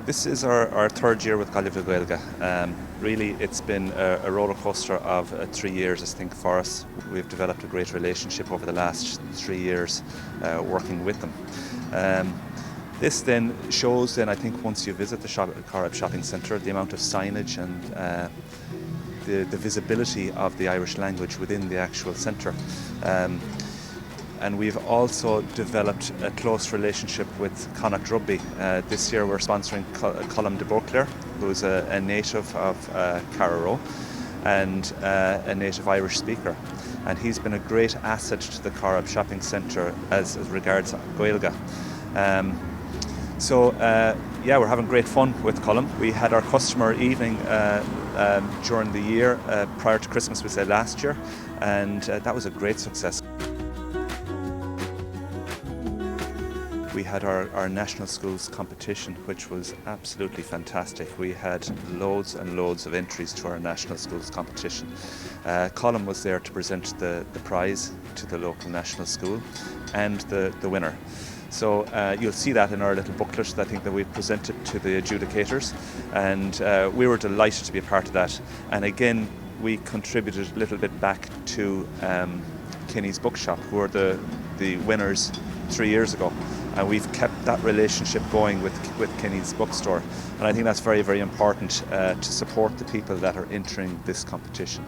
This is our third year with Galway Bay FM. Really, it's been a roller coaster of 3 years, I think, for us. We've developed a great relationship over the last 3 years working with them. This then shows, I think, once you visit the Corrib shopping centre, the amount of signage and the visibility of the Irish language within the actual centre. And we've also developed a close relationship with Connacht Rugby. This year we're sponsoring Colm de Beauclair, who's a native of Carrow and a native Irish speaker. And he's been a great asset to the Corrib shopping centre as regards Gaeilge. We're having great fun with Colm. We had our customer evening during the year, prior to Christmas, we said last year, and that was a great success. We had our national schools competition, which was absolutely fantastic. We had loads and loads of entries to our national schools competition. Colm was there to present the prize to the local national school and the winner. So you'll see that in our little booklet that I think that we presented to the adjudicators, and we were delighted to be a part of that. And again, we contributed a little bit back to Kinney's Bookshop, who were the winners 3 years ago. And we've kept that relationship going with Kinney's bookstore. And I think that's very, very important to support the people that are entering this competition.